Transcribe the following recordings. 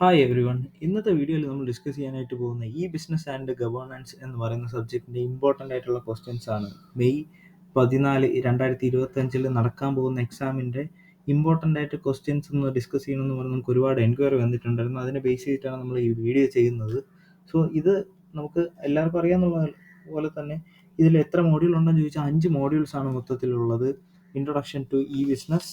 Hi every one. ഇന്നത്തെ വീഡിയോയിൽ നമ്മൾ ഡിസ്കസ് ചെയ്യാനായിട്ട് പോകുന്ന ഈ ബിസിനസ് ആൻഡ് ഗവേണൻസ് എന്ന് പറയുന്ന സബ്ജക്റ്റിൻ്റെ ഇമ്പോർട്ടൻ്റ് ആയിട്ടുള്ള ക്വസ്റ്റ്യൻസ് ആണ്. മെയ് 14 2025 നടക്കാൻ പോകുന്ന എക്സാമിൻ്റെ ഇമ്പോർട്ടൻ്റ് ആയിട്ട് ക്വസ്റ്റ്യൻസ് ഒന്ന് ഡിസ്കസ് ചെയ്യണമെന്ന് പറഞ്ഞ് നമുക്ക് ഒരുപാട് എൻക്വയറി വന്നിട്ടുണ്ടായിരുന്നു. അതിനെ ബേസ് ചെയ്തിട്ടാണ് നമ്മൾ ഈ വീഡിയോ ചെയ്യുന്നത്. സോ ഇത് നമുക്ക് എല്ലാവർക്കും അറിയാവുന്ന പോലെ തന്നെ ഇതിൽ എത്ര മോഡ്യൂൾ ഉണ്ടെന്ന് ചോദിച്ചാൽ 5 മോഡ്യൂൾസ് ആണ് മൊത്തത്തിലുള്ളത്. ഇൻട്രൊഡക്ഷൻ ടു ഇ ബിസിനസ്,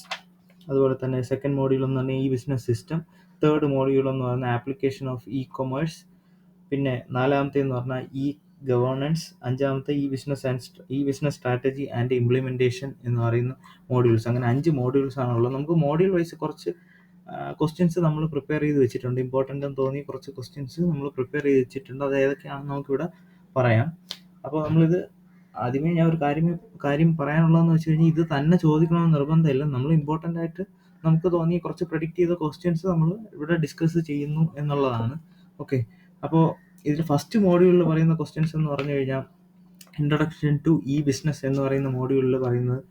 അതുപോലെ തന്നെ സെക്കൻഡ് മോഡ്യൂൾ എന്ന് പറഞ്ഞാൽ e business system, third module എന്ന് പറയുന്ന ആപ്ലിക്കേഷൻ ഓഫ് ഇ കൊമേഴ്സ്, പിന്നെ നാലാമത്തെ എന്ന് പറഞ്ഞാൽ ഇ ഗവേണൻസ്, അഞ്ചാമത്തെ E business strategy and implementation എന്ന് പറയുന്ന മോഡ്യൂൾസ്. അങ്ങനെ 5 മോഡ്യൂൾസ് ആണുള്ളത്. നമുക്ക് മോഡ്യൂൾ വൈസ് കുറച്ച് ക്വസ്റ്റ്യൻസ് നമ്മൾ പ്രിപ്പയർ ചെയ്ത് വെച്ചിട്ടുണ്ട്. ഇമ്പോർട്ടൻ്റ് എന്ന് തോന്നിയ കുറച്ച് ക്വസ്റ്റ്യൻസ് നമ്മൾ പ്രിപ്പയർ ചെയ്ത് വെച്ചിട്ടുണ്ട്. അത് ഏതൊക്കെയാണെന്ന് നമുക്കിവിടെ പറയാം. അപ്പോൾ നമ്മളിത് ആദ്യമേ ഞാൻ ഒരു കാര്യം പറയാനുള്ളതെന്ന് വെച്ച് കഴിഞ്ഞാൽ ഇത് തന്നെ ചോദിക്കണമെന്ന് നിർബന്ധമില്ല. നമ്മൾ ഇമ്പോർട്ടൻ്റ് ആയിട്ട് നമുക്ക് തോന്നിയ കുറച്ച് പ്രെഡിക്റ്റ് ചെയ്ത ക്വസ്റ്റ്യൻസ് നമ്മൾ ഇവിടെ ഡിസ്കസ് ചെയ്യുന്നു എന്നുള്ളതാണ്. ഓക്കെ, അപ്പോൾ ഇതിൽ ഫസ്റ്റ് മോഡ്യൂളിൽ പറയുന്ന ക്വസ്റ്റ്യൻസ് എന്ന് പറഞ്ഞു കഴിഞ്ഞാൽ ഇൻട്രൊഡക്ഷൻ ടു ഇ ബിസിനസ് എന്ന് പറയുന്ന മോഡ്യൂളിൽ പറയുന്നത്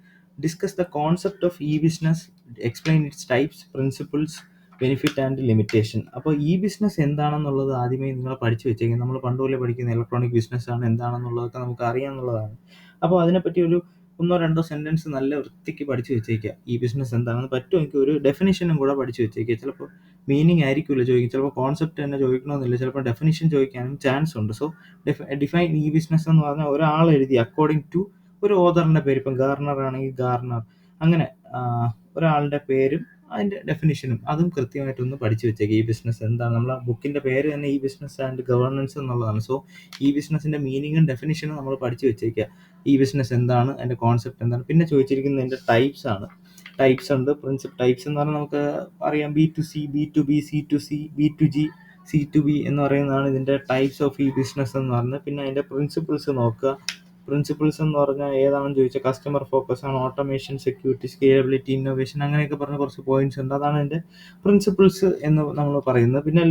discuss the concept of e business, explain its types, principles, benefit and limitation. അപ്പോൾ ഇ ബിസിനസ് എന്താണെന്നുള്ളത് ആദ്യമേ നിങ്ങൾ പഠിച്ചു വെച്ചേക്കും. നമ്മൾ പണ്ടുപോലെ പഠിക്കുന്ന ഇലക്ട്രോണിക് ബിസിനസ് ആണ് എന്താണെന്നുള്ളതൊക്കെ നമുക്ക് അറിയാമെന്നുള്ളതാണ്. അപ്പോൾ അതിനെപ്പറ്റി ഒരു 1-2 സെൻറ്റൻസ് നല്ല വൃത്തിക്ക് പഠിച്ചു വെച്ചേക്കുക. ഈ ബിസിനസ് എന്താണെന്ന് പറ്റുമെങ്കിൽ ഒരു ഡെഫിനിഷനും കൂടെ പഠിച്ചു വെച്ചേക്കുക. ചിലപ്പോൾ മീനിങ് ആയിരിക്കില്ല ചോദിക്കും, ചിലപ്പോൾ കോൺസെപ്റ്റ് തന്നെ ചോദിക്കണമെന്നില്ല, ചിലപ്പോൾ ഡെഫിനിഷൻ ചോദിക്കാനും ചാൻസ് ഉണ്ട്. സോ ഡിഫൈൻ ഇ ബിസിനസ് എന്ന് പറഞ്ഞാൽ ഒരാൾ എഴുതി അക്കോർഡിംഗ് ടു ഒരു ഓതറിൻ്റെ പേര്, ഇപ്പം ഗാർണർ ആണെങ്കിൽ ഗാർണർ, അങ്ങനെ ഒരാളുടെ പേരും അതിൻ്റെ ഡെഫിനിഷനും അതും കൃത്യമായിട്ടൊന്ന് പഠിച്ചു വെച്ചേക്കുക. ഈ ബിസിനസ് എന്താണ്, നമ്മളെ ബുക്കിൻ്റെ പേര് തന്നെ ഈ ബിസിനസ് ആൻഡ് ഗവേണൻസ് എന്നുള്ളതാണ്. സോ ഈ ബിസിനസ്സിൻ്റെ മീനിങ്ങും ഡെഫിനിഷനും നമ്മൾ പഠിച്ചു വെച്ചേക്കുക. ഈ ബിസിനസ് എന്താണ്, അതിൻ്റെ കോൺസെപ്റ്റ് എന്താണ്. പിന്നെ ചോദിച്ചിരിക്കുന്നത് അതിൻ്റെ ടൈപ്സ് ആണ്. ടൈപ്സ് ഉണ്ട്, ടൈപ്സ് എന്ന് പറഞ്ഞാൽ നമുക്ക് അറിയാം B2C, B2B, C2C, B2G, C2B എന്ന് പറയുന്നതാണ് ഇതിൻ്റെ ടൈപ്സ് ഓഫ് ഈ ബിസിനസ് എന്ന് പറയുന്നത്. പിന്നെ അതിൻ്റെ പ്രിൻസിപ്പിൾസ് നോക്കുക. പ്രിൻസിപ്പിൾസ് എന്ന് പറഞ്ഞാൽ ഏതാണെന്ന് ചോദിച്ചാൽ കസ്റ്റമർ ഫോക്കസ് ആണ്, ഓട്ടോമേഷൻ, സെക്യൂരിറ്റി, സ്കേലബിലിറ്റി, ഇന്നോവേഷൻ, അങ്ങനെയൊക്കെ പറഞ്ഞ കുറച്ച് പോയിന്റ്സ് ഉണ്ട്. അതാണ് എൻ്റെ പ്രിൻസിപ്പിൾസ് എന്ന് നമ്മൾ പറയുന്നത്. പിന്നെ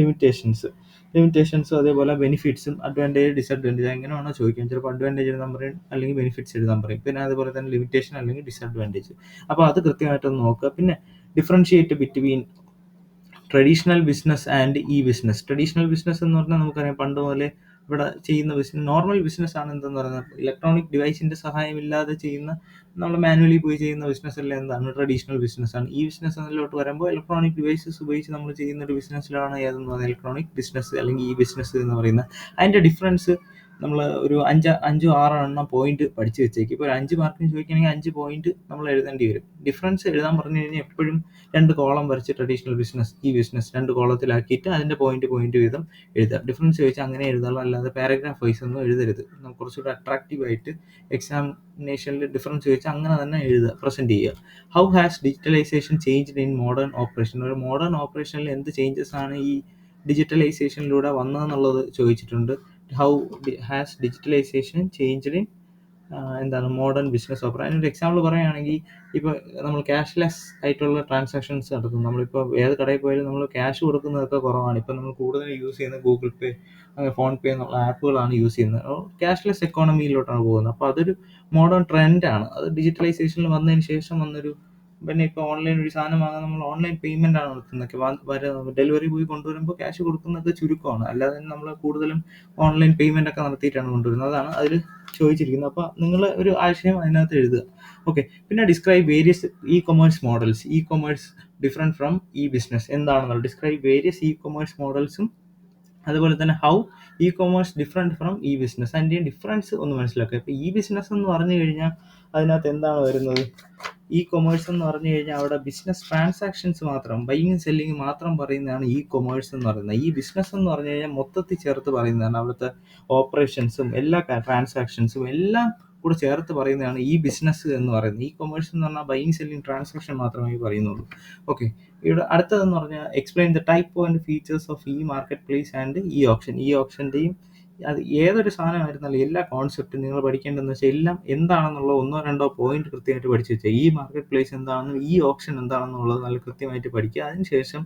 ലിമിറ്റേഷൻസും അതേപോലെ ബെനിഫിറ്റ്സും, അഡ്വാൻറ്റേജ്, ഡിസഡ്വാൻറ്റേജ് എങ്ങനെ വേണോ ചോദിക്കാം. ചിലപ്പോൾ അഡ്വാൻറ്റേജ് എഴുതാൻ പറയും, അല്ലെങ്കിൽ ബെനിഫിറ്റ്സ് എഴുതാൻ പറയും. പിന്നെ അതുപോലെ തന്നെ ലിമിറ്റേഷൻ അല്ലെങ്കിൽ ഡിസഡ്വാൻറ്റേജ്. അപ്പോൾ അത് കൃത്യമായിട്ടൊന്ന് നോക്കുക. പിന്നെ differentiate between traditional business and E business. Traditional business എന്ന് പറഞ്ഞാൽ നമുക്കറിയാം പണ്ട് മുതലേ ഇവിടെ ചെയ്യുന്ന ബിസിനസ് നോർമൽ ബിസിനസ് ആണ്. എന്തെന്ന് പറയുന്നത് ഇലക്ട്രോണിക് ഡിവൈസിൻ്റെ സഹായമില്ലാതെ ചെയ്യുന്ന, നമ്മൾ മാനുവലി പോയി ചെയ്യുന്ന ബിസിനസ് എല്ലാം എന്താണ്, ട്രഡീഷണൽ ബിസിനസ് ആണ്. ഈ ബിസിനസ് അതിലോട്ട് വരുമ്പോൾ ഇലക്ട്രോണിക് ഡിവൈസസ് ഉപയോഗിച്ച് നമ്മൾ ചെയ്യുന്ന ഒരു ബിസിനസ്സിലാണ് ഏതെന്ന് പറയുന്നത് ഇലക്ട്രോണിക് ബിസിനസ് അല്ലെങ്കിൽ ഈ ബിസിനസ് എന്ന് പറയുന്നത്. അതിൻ്റെ ഡിഫറൻസ് നമ്മൾ ഒരു 5-6 എണ്ണം പോയിന്റ് പഠിച്ചു വെച്ചേക്കും. ഇപ്പോൾ ഒരു 5 മാർക്കിന് ചോദിക്കുകയാണെങ്കിൽ 5 പോയിന്റ് നമ്മൾ എഴുതേണ്ടി വരും. ഡിഫറൻസ് എഴുതാൻ പറഞ്ഞു കഴിഞ്ഞാൽ എപ്പോഴും 2 കോളം വരച്ച് ട്രഡീഷണൽ ബിസിനസ്, ഈ ബിസിനസ് 2 കോളത്തിലാക്കിയിട്ട് അതിൻ്റെ പോയിന്റ് വീതം എഴുതുക. ഡിഫറൻസ് ചോദിച്ചാൽ അങ്ങനെ എഴുതാമല്ലോ, അല്ലാതെ പാരഗ്രാഫ് വൈസ് ഒന്നും എഴുതരുത്. നമുക്ക് കുറച്ചുകൂടെ അട്രാക്റ്റീവായിട്ട് എക്സാമിനേഷനിൽ ഡിഫറൻസ് ചോദിച്ചാൽ അങ്ങനെ തന്നെ എഴുതുക, പ്രസൻറ്റ് ചെയ്യുക. How has digitalisation changed in modern operation. ഒരു മോഡേൺ ഓപ്പറേഷനിൽ എന്ത് ചേഞ്ചസ് ആണ് ഈ ഡിജിറ്റലൈസേഷനിലൂടെ വന്നതെന്നുള്ളത് ചോദിച്ചിട്ടുണ്ട്. How has digitalisation changed in എന്താണ് മോഡേൺ ബിസിനസ് ഓപ്പറേഷൻ. അതിനൊരു എക്സാമ്പിൾ പറയുകയാണെങ്കിൽ ഇപ്പോൾ നമ്മൾ ക്യാഷ്ലെസ് ആയിട്ടുള്ള ട്രാൻസാക്ഷൻസ് നടത്തുന്നു. നമ്മളിപ്പോൾ ഏത് കടയിൽ പോയാലും നമ്മൾ ക്യാഷ് കൊടുക്കുന്നതൊക്കെ കുറവാണ്. ഇപ്പോൾ നമ്മൾ കൂടുതൽ യൂസ് ചെയ്യുന്നത് ഗൂഗിൾ പേ, ഫോൺ പേ എന്നുള്ള ആപ്പുകളാണ് യൂസ് ചെയ്യുന്നത്. ക്യാഷ്ലെസ് എക്കോണമിയിലോട്ടാണ് പോകുന്നത്. അപ്പോൾ അതൊരു മോഡേൺ ട്രെൻഡാണ്. അത് ഡിജിറ്റലൈസേഷനിൽ വന്നതിന് ശേഷം വന്നൊരു, പിന്നെ ഇപ്പോൾ ഓൺലൈൻ ഒരു സാധനം വാങ്ങാൻ നമ്മൾ ഓൺലൈൻ പേയ്മെൻ്റ് ആണ് നടത്തുന്നത്. ഡെലിവറി ബോയ് കൊണ്ടുവരുമ്പോൾ ക്യാഷ് കൊടുക്കുന്നത് ചുരുക്കമാണ്, അല്ലാതെ നമ്മൾ കൂടുതലും ഓൺലൈൻ പേയ്മെൻ്റ് ഒക്കെ നടത്തിയിട്ടാണ് കൊണ്ടുവരുന്നത്. അതാണ് അതിൽ ചോദിച്ചിരിക്കുന്നത്. അപ്പോൾ നിങ്ങൾ ഒരു ആശയം അതിനകത്ത് എഴുതുക. ഓക്കെ, പിന്നെ describe various E commerce models. E commerce different from E business എന്താണെന്നുള്ളത്. ഡിസ്ക്രൈബ് വേരിയസ് ഇ കൊമേഴ്സ് മോഡൽസും അതുപോലെ തന്നെ how E commerce different from E business, അതിൻ്റെയും ഡിഫറൻസ് ഒന്ന് മനസ്സിലാക്കുക. ഇപ്പോൾ ഇ ബിസിനസ് എന്ന് പറഞ്ഞു കഴിഞ്ഞാൽ അതിനകത്ത് എന്താണ് വരുന്നത്, ഇ കൊമേഴ്സ് എന്ന് പറഞ്ഞു കഴിഞ്ഞാൽ അവിടെ ബിസിനസ് ട്രാൻസാക്ഷൻസ് മാത്രം, ബൈയിങ് സെല്ലിങ് മാത്രം പറയുന്നതാണ് ഇ കൊമേഴ്സ് എന്ന് പറയുന്നത്. ഈ ബിസിനസ് എന്ന് പറഞ്ഞു കഴിഞ്ഞാൽ മൊത്തത്തിൽ ചേർത്ത് പറയുന്നതാണ്. അവിടുത്തെ ഓപ്പറേഷൻസും എല്ലാ ട്രാൻസാക്ഷൻസും എല്ലാം കൂടെ ചേർത്ത് പറയുന്നതാണ് ഈ ബിസിനസ് എന്ന് പറയുന്നത്. ഇ കൊമേഴ്സ് എന്ന് പറഞ്ഞാൽ ബൈയിങ് സെല്ലിങ് ട്രാൻസാക്ഷൻ മാത്രമേ പറയുന്നുള്ളൂ. ഓക്കെ, ഇവിടെ അടുത്തതെന്ന് പറഞ്ഞാൽ explain the type and features of E market place and E option. ഈ ഓപ്ഷൻ്റെയും അത് ഏതൊരു സാധനമായിരുന്നാലും എല്ലാ കോൺസെപ്റ്റും നിങ്ങൾ പഠിക്കേണ്ടതെന്ന് വെച്ചാൽ എല്ലാം എന്താണെന്നുള്ള 1-2 പോയിന്റ് കൃത്യമായിട്ട് പഠിച്ചു വെച്ചാൽ ഈ മാർക്കറ്റ് പ്ലേസ് എന്താണെന്നും ഈ ഓപ്ഷൻ എന്താണെന്നുള്ളത് നല്ല കൃത്യമായിട്ട് പഠിക്കുക. അതിനുശേഷം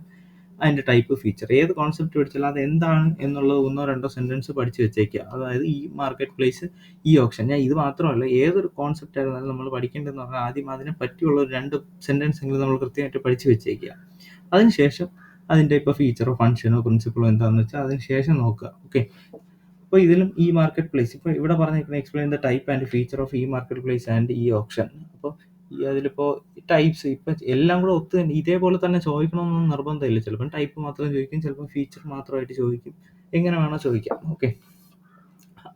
അതിൻ്റെ ടൈപ്പ്, ഫീച്ചർ, ഏത് കോൺസെപ്റ്റ് പഠിച്ചാലും അത് എന്താണ് എന്നുള്ളത് 1-2 സെൻറ്റൻസ് പഠിച്ചു വെച്ചേക്കുക. അതായത് ഈ മാർക്കറ്റ് പ്ലേസ്, ഈ ഓപ്ഷൻ. ഞാൻ ഇത് മാത്രമല്ല ഏതൊരു കോൺസെപ്റ്റ് ആയിരുന്നാലും നമ്മൾ പഠിക്കേണ്ടതെന്ന് പറഞ്ഞാൽ ആദ്യം അതിനെ പറ്റിയുള്ള ഒരു 2 സെൻറ്റൻസ് എങ്കിലും നമ്മൾ കൃത്യമായിട്ട് പഠിച്ചു വെച്ചേക്കുക. അതിനുശേഷം അതിൻ്റെ ഇപ്പോൾ ഫീച്ചറോ ഫങ്ഷനോ പ്രിൻസിപ്പളോ എന്താണെന്ന് വെച്ചാൽ അതിന് ശേഷം നോക്കുക. ഓക്കെ, അപ്പോൾ ഇതിലും ഈ മാർക്കറ്റ് പ്ലേസ് ഇപ്പോൾ ഇവിടെ പറഞ്ഞിരിക്കുന്നത് explain the type and feature of ഈ മാർക്കറ്റ് പ്ലേസ് ആൻഡ് ഈ ഓപ്ഷൻ. അപ്പോൾ ഈ അതിലിപ്പോൾ ടൈപ്സ് ഇപ്പം എല്ലാം കൂടെ ഒത്ത് തന്നെ ഇതേപോലെ തന്നെ ചോദിക്കണമെന്നൊന്നും നിർബന്ധമില്ല. ചിലപ്പം ടൈപ്പ് മാത്രം ചോദിക്കും, ചിലപ്പം ഫീച്ചർ മാത്രമായിട്ട് ചോദിക്കും, എങ്ങനെ വേണോ ചോദിക്കാം. ഓക്കെ,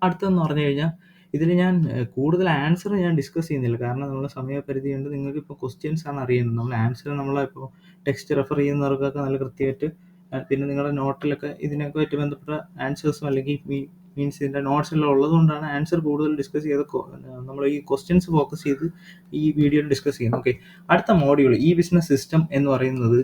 അടുത്തതെന്ന് പറഞ്ഞു കഴിഞ്ഞാൽ ഇതിൽ ഞാൻ കൂടുതൽ ആൻസർ ഞാൻ ഡിസ്കസ് ചെയ്യുന്നില്ല, കാരണം നമ്മുടെ സമയപരിധി ഉണ്ട്. നിങ്ങൾക്കിപ്പോൾ ക്വസ്റ്റ്യൻസ് ആണ് അറിയേണ്ടത്. നമ്മൾ ആൻസർ നമ്മളിപ്പോൾ ടെക്സ്റ്റ് റെഫർ ചെയ്യുന്നവർക്കൊക്കെ നല്ല കൃത്യമായിട്ട് പിന്നെ നിങ്ങളുടെ നോട്ടിലൊക്കെ ഇതിനൊക്കെ ആയിട്ട് ബന്ധപ്പെട്ട ആൻസേഴ്സും അല്ലെങ്കിൽ മീൻസ് ഇതിൻ്റെ നോട്ട്സെല്ലാം ഉള്ളതുകൊണ്ടാണ് ആൻസർ കൂടുതൽ ഡിസ്കസ് ചെയ്ത് നമ്മൾ ഈ ക്വസ്റ്റ്യൻസ് ഫോക്കസ് ചെയ്ത് ഈ വീഡിയോയിൽ ഡിസ്കസ് ചെയ്യുന്നത്. ഓക്കെ, അടുത്ത മോഡ്യൂൾ ഈ ബിസിനസ് സിസ്റ്റം എന്ന് പറയുന്നത്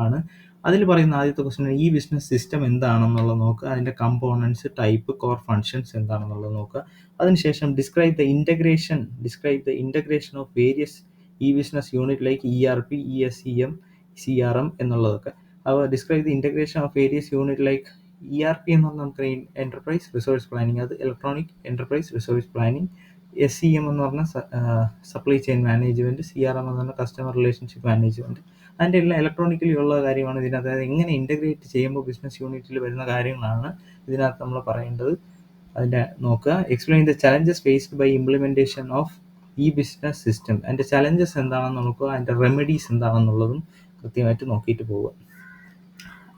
ആണ്. അതിൽ പറയുന്ന ആദ്യത്തെ ക്വസ്റ്റ്യൻ ഈ ബിസിനസ് സിസ്റ്റം എന്താണെന്നുള്ളത് നോക്കുക, അതിൻ്റെ കമ്പോണൻസ്, ടൈപ്പ്, കോർ ഫങ്ഷൻസ് എന്താണെന്നുള്ളത് നോക്കുക. അതിനുശേഷം describe the integration of various ഈ business unit like ERP, ESCM, CRM എന്നുള്ളതൊക്കെ. അപ്പോൾ describe the integration of various unit like ERP എന്ന് പറഞ്ഞാൽ നമുക്ക് എൻ്റർപ്രൈസ് റിസോഴ്സ് പ്ലാനിങ്, അത് electronic enterprise resource planning. SCM എന്ന് പറഞ്ഞാൽ സപ്ലൈ ചെയിൻ മാനേജ്മെൻറ്റ്. CRM എന്ന് പറഞ്ഞാൽ കസ്റ്റമർ റിലേഷൻഷിപ്പ് മാനേജ്മെൻറ്റ്. അതിൻ്റെ എല്ലാം ഇലക്ട്രോണിക്കലി ഉള്ള കാര്യമാണ് ഇതിനകത്ത്. അതായത് എങ്ങനെ ഇൻ്റഗ്രേറ്റ് ചെയ്യുമ്പോൾ ബിസിനസ് യൂണിറ്റിൽ വരുന്ന കാര്യങ്ങളാണ് ഇതിനകത്ത് നമ്മൾ പറയേണ്ടത്. അതിൻ്റെ നോക്കുക. Explain the challenges faced by implementation of e business system. അതിൻ്റെ ചലഞ്ചസ് എന്താണെന്ന് നോക്കുക, അതിൻ്റെ റെമഡീസ് എന്താണെന്നുള്ളതും കൃത്യമായിട്ട് നോക്കിയിട്ട് പോവുക.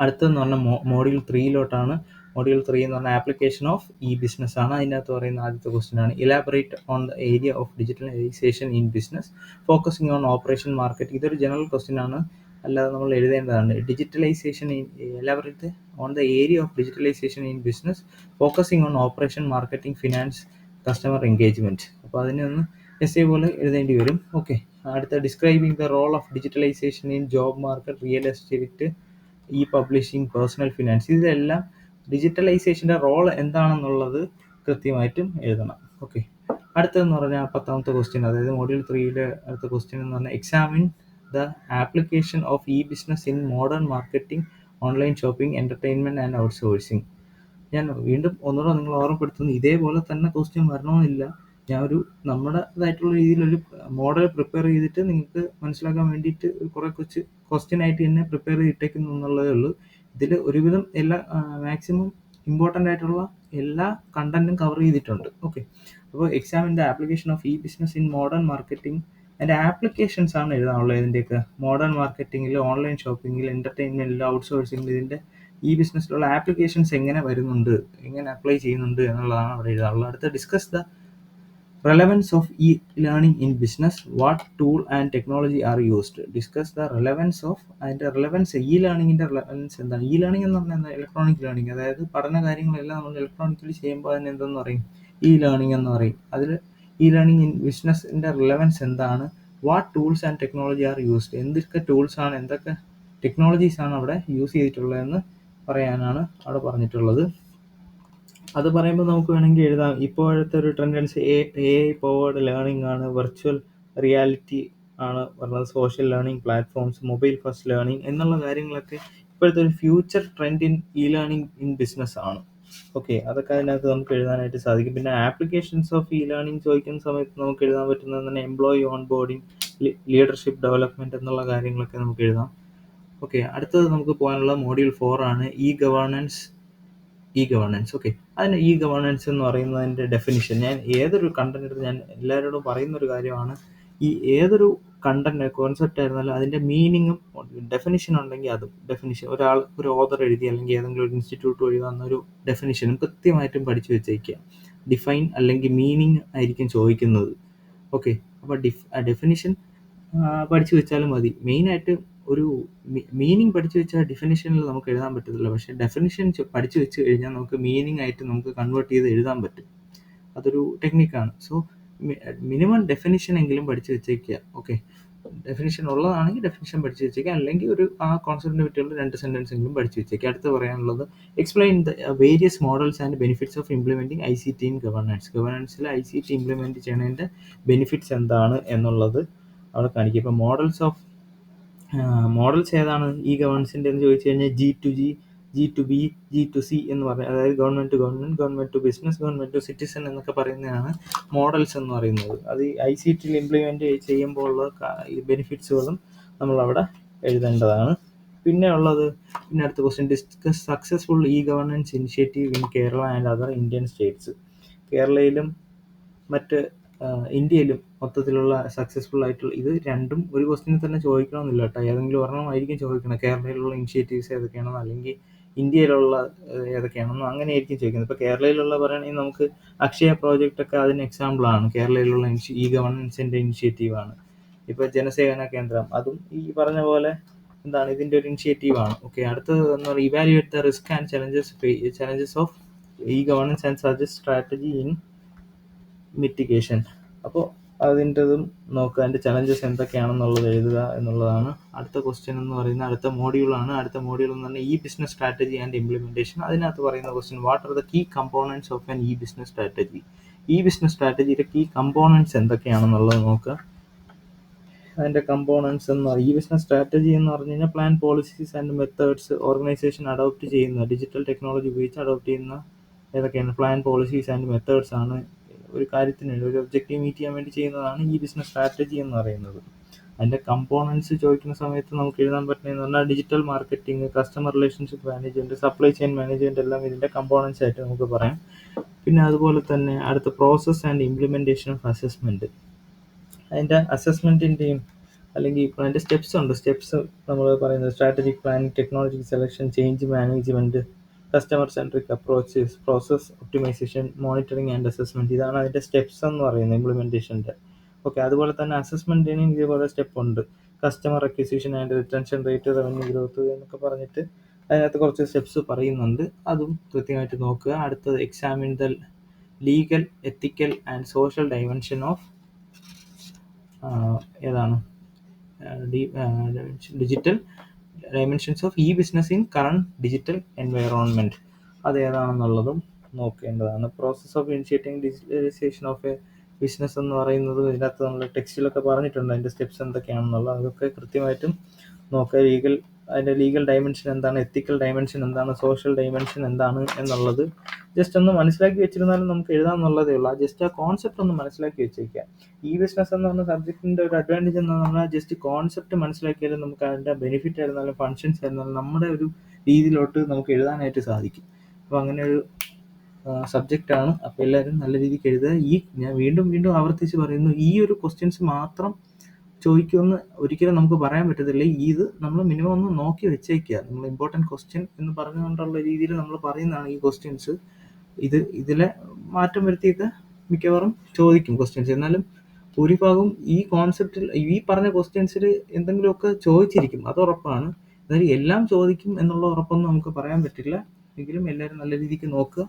അടുത്തതെന്ന് പറഞ്ഞാൽ മോഡ്യൂൾ 3 മോഡ്യൂൾ 3 എന്ന് പറഞ്ഞാൽ ആപ്ലിക്കേഷൻ ഓഫ് ഈ ബിസിനസ് ആണ്. അതിനകത്ത് പറയുന്ന ആദ്യത്തെ ക്വസ്റ്റ്യൻ ആണ് elaborate on the area of digitalisation in business focusing on operation market. ഇതൊരു ജനറൽ ക്വസ്റ്റ്യൻ ആണ്, അല്ലാതെ നമ്മൾ എഴുതേണ്ടതാണ്. Digitalisation elaborate on the area of digitalisation in business focusing on operation marketing finance customer engagement. അപ്പോൾ അതിനൊന്ന് essay പോലെ എഴുതേണ്ടി വരും. ഓക്കെ, അടുത്ത describing the role of digitalisation in job market, real estate, ഈ പബ്ലിഷിംഗ്, പേഴ്സണൽ ഫിനാൻസ്. ഇതെല്ലാം ഡിജിറ്റലൈസേഷൻ്റെ role എന്താണെന്നുള്ളത് കൃത്യമായിട്ടും എഴുതണം. ഓക്കെ, അടുത്തതെന്ന് പറഞ്ഞാൽ 10ാമത്തെ ക്വസ്റ്റ്യൻ, അതായത് മോഡ്യൂൾ 3 അടുത്ത ക്വസ്റ്റ്യൻ എന്ന് പറഞ്ഞാൽ examine the application of e business in modern marketing, online shopping, entertainment and outsourcing. ഞാൻ വീണ്ടും ഒന്നുകൂടെ നിങ്ങൾ ഓർമ്മപ്പെടുത്തുന്നു, ഇതേപോലെ തന്നെ ക്വസ്റ്റ്യൻ വരണമെന്നില്ല. ഞാൻ നമ്മുടേതായിട്ടുള്ള രീതിയിലൊരു മോഡൽ പ്രിപ്പയർ ചെയ്തിട്ട് നിങ്ങൾക്ക് മനസ്സിലാക്കാൻ വേണ്ടിയിട്ട് കുറേ ക്വസ്റ്റ്യൻ ആയിട്ട് തന്നെ പ്രിപ്പയർ ചെയ്തിട്ടേക്കുന്നു എന്നുള്ളതേ ഉള്ളൂ. ഇതിൽ ഒരുവിധം എല്ലാ മാക്സിമം ഇമ്പോർട്ടൻ്റ് ആയിട്ടുള്ള എല്ലാ കണ്ടന്റും കവർ ചെയ്തിട്ടുണ്ട്. ഓക്കെ, അപ്പോൾ എക്സാമിൻ്റെ application of e business in modern marketing, അതിൻ്റെ ആപ്ലിക്കേഷൻസ് ആണ് എഴുതാനുള്ളത്. ഇതിൻ്റെയൊക്കെ മോഡേൺ മാർക്കറ്റിങ്ങിൽ, ഓൺലൈൻ ഷോപ്പിങ്ങിൽ, എൻ്റർടൈൻമെൻറ്റിൽ, ഔട്ട്സോഴ്സിങ്ങിൽ ഇതിൻ്റെ ഈ ബിസിനസ്സിലുള്ള ആപ്ലിക്കേഷൻസ് എങ്ങനെ വരുന്നുണ്ട്, എങ്ങനെ അപ്ലൈ ചെയ്യുന്നുണ്ട് എന്നുള്ളതാണ് അവിടെ എഴുതാനുള്ളത്. അടുത്ത discuss the relevance of e-learning in business, what tool and technology are used. Discuss the relevance of അതിൻ്റെ റെലവൻസ്, e-learningൻ്റെ റെലവൻസ് എന്താണ്. e-learning എന്ന് പറഞ്ഞാൽ ഇലക്ട്രോണിക് ലേണിംഗ്, അതായത് പഠന കാര്യങ്ങളെല്ലാം നമ്മൾ ഇലക്ട്രോണിക്കലി ചെയ്യുമ്പോൾ അതിന് എന്തെന്ന് പറയും, e-learning എന്ന് പറയും. അതിൽ e-learning in ബിസിനസ്സിൻ്റെ റിലവൻസ് എന്താണ്, what tools and technology are used, എന്തൊക്കെ ടൂൾസാണ് എന്തൊക്കെ ടെക്നോളജീസാണ് അവിടെ യൂസ് ചെയ്തിട്ടുള്ളതെന്ന് പറയാനാണ് അവിടെ പറഞ്ഞിട്ടുള്ളത്. അത് പറയുമ്പോൾ നമുക്ക് വേണമെങ്കിൽ എഴുതാം, ഇപ്പോഴത്തെ ഒരു ടെൻഡൻസി AI പവേർഡ് ലേണിംഗ് ആണ്, വെർച്വൽ റിയാലിറ്റി ആണ് പറഞ്ഞത്, social learning platforms, mobile first learning എന്നുള്ള കാര്യങ്ങളൊക്കെ ഇപ്പോഴത്തെ ഒരു future trend in learning in business ആണ്. ഓക്കെ, അതൊക്കെ അതിനകത്ത് നമുക്ക് എഴുതാനായിട്ട് സാധിക്കും. പിന്നെ ആപ്ലിക്കേഷൻസ് ഓഫ് ലേണിംഗ് ചോദിക്കുന്ന സമയത്ത് നമുക്ക് എഴുതാൻ പറ്റുന്നത് തന്നെ employee on boarding, leadership development എന്നുള്ള കാര്യങ്ങളൊക്കെ നമുക്ക് എഴുതാം. ഓക്കെ, അടുത്തത് നമുക്ക് പോകാനുള്ള മോഡ്യൂൾ 4 ആണ് ഇ ഗവേണൻസ്. ഓക്കെ, അതിന് ഇ ഗവേണൻസ് എന്ന് പറയുന്നതിൻ്റെ ഡെഫിനിഷൻ, ഞാൻ ഏതൊരു കണ്ടന്റ് എടുത്ത് ഞാൻ എല്ലാവരോടും പറയുന്ന ഒരു കാര്യമാണ്, ഈ ഏതൊരു കണ്ടന്റ് കോൺസെപ്റ്റ് ആയിരുന്നാലും അതിൻ്റെ മീനിങ്ങും ഡെഫിനിഷൻ ഉണ്ടെങ്കിൽ അതും ഡെഫിനിഷൻ ഒരു ഓതർ എഴുതി അല്ലെങ്കിൽ ഏതെങ്കിലും ഒരു ഇൻസ്റ്റിറ്റ്യൂട്ട് വഴി വന്നൊരു ഡെഫിനിഷനും കൃത്യമായിട്ടും പഠിച്ചു വെച്ചേക്കുക. ഡിഫൈൻ അല്ലെങ്കിൽ മീനിങ് ആയിരിക്കും ചോദിക്കുന്നത്. ഓക്കെ, അപ്പോൾ ഡെഫിനിഷൻ പഠിച്ചു വെച്ചാലും മതി. മെയിനായിട്ട് ഒരു മീനിങ് പഠിച്ചു വെച്ചാൽ ഡെഫിനിഷനിൽ നമുക്ക് എഴുതാൻ പറ്റത്തില്ല, പക്ഷേ ഡെഫിനിഷൻ പഠിച്ചു വെച്ച് കഴിഞ്ഞാൽ നമുക്ക് മീനിങ് ആയിട്ട് നമുക്ക് കൺവേർട്ട് ചെയ്ത് എഴുതാൻ പറ്റും. അതൊരു ടെക്നിക്കാണ്. സോ മിനിമം ഡെഫിനിഷൻ എങ്കിലും പഠിച്ചു വെച്ചേക്കുക. ഓക്കെ, ഡെഫിനിഷൻ ഉള്ളതാണെങ്കിൽ ഡെഫിനിഷൻ പഠിച്ചു വെച്ചേക്കുക, അല്ലെങ്കിൽ ആ കോൺസെപ്റ്റിനെ പറ്റിയുള്ള 2 സെൻറ്റൻസ് എങ്കിലും പഠിച്ചു വെച്ചേക്കുക. അടുത്ത് പറയാനുള്ളത് explain the various models and benefits of implementing ICT in governance. ഗവേണൻസിൽ ICT ഇംപ്ലിമെൻറ്റ് ചെയ്യുന്നതിൻ്റെ ബെനിഫിറ്റ്സ് എന്താണ് എന്നുള്ളത് അവിടെ കാണിക്കുക. ഇപ്പോൾ മോഡൽസ് ഏതാണ് ഈ ഗവേണൻസിൻ്റെ എന്ന് ചോദിച്ചു കഴിഞ്ഞാൽ G2G, G2B, G2C എന്ന് പറയുന്നത്, അതായത് government to government, government to business, government to citizen എന്നൊക്കെ പറയുന്നതാണ് മോഡൽസ് എന്ന് പറയുന്നത്. അത് ICTയിൽ ഇംപ്ലിമെൻറ്റ് ചെയ്യുമ്പോൾ ഉള്ള ബെനിഫിറ്റ്സുകളും നമ്മളവിടെ എഴുതേണ്ടതാണ്. പിന്നെ ഉള്ളത്, പിന്നെ അടുത്ത question, discuss successful e governance initiative in Kerala and other Indian states. കേരളയിലും മറ്റ് ഇന്ത്യയിലും മൊത്തത്തിലുള്ള സക്സസ്ഫുൾ ആയിട്ടുള്ള, ഇത് രണ്ടും ഒരു ക്വസ്റ്റ്യനിൽ തന്നെ ചോദിക്കണമെന്നില്ല കേട്ടോ, ഏതെങ്കിലും ഒരെണ്ണം ആയിരിക്കും ചോദിക്കണം. കേരളയിലുള്ള ഇനിഷ്യേറ്റീവ്സ് ഏതൊക്കെയാണെന്നോ അല്ലെങ്കിൽ ഇന്ത്യയിലുള്ള ഏതൊക്കെയാണെന്നോ അങ്ങനെ ആയിരിക്കും ചോദിക്കുന്നത്. ഇപ്പോൾ കേരളയിലുള്ള പറയുകയാണെങ്കിൽ നമുക്ക് അക്ഷയ പ്രോജക്റ്റ് ഒക്കെ അതിന് എക്സാമ്പിളാണ്, കേരളയിലുള്ള ഇ ഗവേണൻസിൻ്റെ ഇനിഷ്യേറ്റീവാണ്. ഇപ്പോൾ ജനസേവന കേന്ദ്രം, അതും ഈ പറഞ്ഞ പോലെ എന്താണ്, ഇതിൻ്റെ ഒരു ഇനിഷ്യേറ്റീവാണ്. ഓക്കെ, അടുത്തത് എന്ന് പറയുന്നത് evaluate the risk and challenges of E governance and suggest strategy in mitigation. അപ്പോൾ അതിൻ്റെതും നോക്കുക, അതിൻ്റെ ചലഞ്ചസ് എന്തൊക്കെയാണെന്നുള്ളത് എഴുതുക എന്നുള്ളതാണ് അടുത്ത ക്വസ്റ്റ്യൻ എന്ന് പറയുന്നത്. അടുത്ത മോഡ്യൂളാണ്. അടുത്ത മോഡ്യൂൾ എന്ന് പറഞ്ഞാൽ e business strategy and implementation. അതിനകത്ത് പറയുന്ന question, what are the key components of an e business strategy. E business സ്ട്രാറ്റജിയുടെ കീ കമ്പോണൻസ് എന്തൊക്കെയാണെന്നുള്ളത് നോക്കുക. അതിൻ്റെ കമ്പോണൻസ് എന്ന് പറയും, ഈ ബിസിനസ് സ്ട്രാറ്റജി എന്ന് പറഞ്ഞു കഴിഞ്ഞാൽ plan, policies and methods organisation adopt ചെയ്യുന്ന, ഡിജിറ്റൽ ടെക്നോളജി ഉപയോഗിച്ച് അഡോപ്റ്റ് ചെയ്യുന്ന ഏതൊക്കെയാണ് പ്ലാൻ, പോളിസീസ് ആൻഡ് മെത്തേഡ്സ് ആണ്. ഒരു കാര്യത്തിന് വേണ്ടി, ഒരു ഒബ്ജക്റ്റീവ് മീറ്റ് ചെയ്യാൻ വേണ്ടി ചെയ്യുന്നതാണ് ഈ ബിസിനസ് സ്ട്രാറ്റജി എന്ന് പറയുന്നത്. അതിൻ്റെ കമ്പോണൻസ് ചോദിക്കുന്ന സമയത്ത് നമുക്ക് എഴുതാൻ പറ്റുന്നതെന്ന് പറഞ്ഞാൽ digital marketing, customer relationship management, supply chain management എല്ലാം ഇതിൻ്റെ കമ്പോണൻസ് ആയിട്ട് നമുക്ക് പറയാം. പിന്നെ അതുപോലെ തന്നെ അടുത്ത process and implementation of assessment. അതിൻ്റെ അസസ്മെൻറ്റിൻ്റെയും അല്ലെങ്കിൽ ഇപ്പോൾ അതിൻ്റെ സ്റ്റെപ്സ് ഉണ്ട്. സ്റ്റെപ്സ് നമ്മൾ പറയുന്നത് strategic planning, technology selection, change management, customer centric approach, process optimisation, monitoring and assessment. ഇതാണ് അതിൻ്റെ സ്റ്റെപ്സ് എന്ന് പറയുന്നത് ഇംപ്ലിമെൻറ്റേഷൻ്റെ. ഓക്കെ, അതുപോലെ തന്നെ അസസ്മെൻറ്റിനും ഇതേപോലെ സ്റ്റെപ്പ് ഉണ്ട്. Customer acquisition and retention rate, revenue growth എന്നൊക്കെ പറഞ്ഞിട്ട് അതിനകത്ത് കുറച്ച് സ്റ്റെപ്സ് പറയുന്നുണ്ട്. അതും കൃത്യമായിട്ട് നോക്കുക. അടുത്തത് examine the legal, ethical and social dimension of ഏതാണ് digital dimensions of e business in current digital environment. അതേതാണെന്നുള്ളതും നോക്കേണ്ടതാണ്. Process of initiating digitalisation of a business എന്ന് പറയുന്നത് ഇതിനകത്ത് നമ്മൾ ടെക്സ്റ്റിലൊക്കെ പറഞ്ഞിട്ടുണ്ട്, അതിൻ്റെ സ്റ്റെപ്സ് എന്തൊക്കെയാണെന്നുള്ളത്. അതൊക്കെ കൃത്യമായിട്ടും നോക്കുക. അതിൻ്റെ ലീഗൽ ഡൈമെൻഷൻ എന്താണ്, എത്തിക്കൽ ഡൈമെൻഷൻ എന്താണ്, സോഷ്യൽ ഡൈമെൻഷൻ എന്താണ് എന്നുള്ളത് ജസ്റ്റ് ഒന്ന് മനസ്സിലാക്കി വെച്ചിരുന്നാലും നമുക്ക് എഴുതാമെന്നുള്ളതേ ഉള്ളൂ. ജസ്റ്റ് ആ കോൺസെപ്റ്റ് ഒന്ന് മനസ്സിലാക്കി വെച്ചേക്കുക. ഈ ബിസിനസ് എന്ന് പറഞ്ഞ സബ്ജക്റ്റിൻ്റെ ഒരു അഡ്വാൻറ്റേജ് എന്ന് പറഞ്ഞാൽ ജസ്റ്റ് കോൺസെപ്റ്റ് മനസ്സിലാക്കിയാലും നമുക്ക് അതിൻ്റെ ബെനിഫിറ്റ് ആയിരുന്നാലും ഫങ്ഷൻസ് ആയിരുന്നാലും നമ്മുടെ ഒരു രീതിയിലോട്ട് നമുക്ക് എഴുതാനായിട്ട് സാധിക്കും. അപ്പോൾ അങ്ങനെ ഒരു സബ്ജക്റ്റാണ്. അപ്പോൾ എല്ലാവരും നല്ല രീതിക്ക് എഴുതുക. ഞാൻ വീണ്ടും വീണ്ടും ആവർത്തിച്ച് പറയുന്നു, ഈ ഒരു ക്വസ്റ്റ്യൻസ് മാത്രം ചോദിക്കുമെന്ന് ഒരിക്കലും നമുക്ക് പറയാൻ പറ്റത്തില്ല. ഇത് നമ്മൾ മിനിമം ഒന്ന് നോക്കി വെച്ചേക്കുക. നമ്മൾ ഇമ്പോർട്ടൻറ്റ് ക്വസ്റ്റ്യൻ എന്ന് പറഞ്ഞുകൊണ്ടുള്ള രീതിയിൽ നമ്മൾ പറയുന്നതാണ് ഈ ക്വസ്റ്റ്യൻസ്. ഇതിലെ മാറ്റം വരുത്തിയൊക്കെ മിക്കവാറും ചോദിക്കും ക്വസ്റ്റ്യൻസ്. എന്നാലും ഭൂരിഭാഗം ഈ കോൺസെപ്റ്റിൽ ഈ പറഞ്ഞ ക്വസ്റ്റ്യൻസിൽ എന്തെങ്കിലുമൊക്കെ ചോദിച്ചിരിക്കും, അത് ഉറപ്പാണ്. എന്നാലും എല്ലാം ചോദിക്കും എന്നുള്ള ഉറപ്പൊന്നും നമുക്ക് പറയാൻ പറ്റില്ല. എങ്കിലും എല്ലാവരും നല്ല രീതിക്ക് നോക്കുക.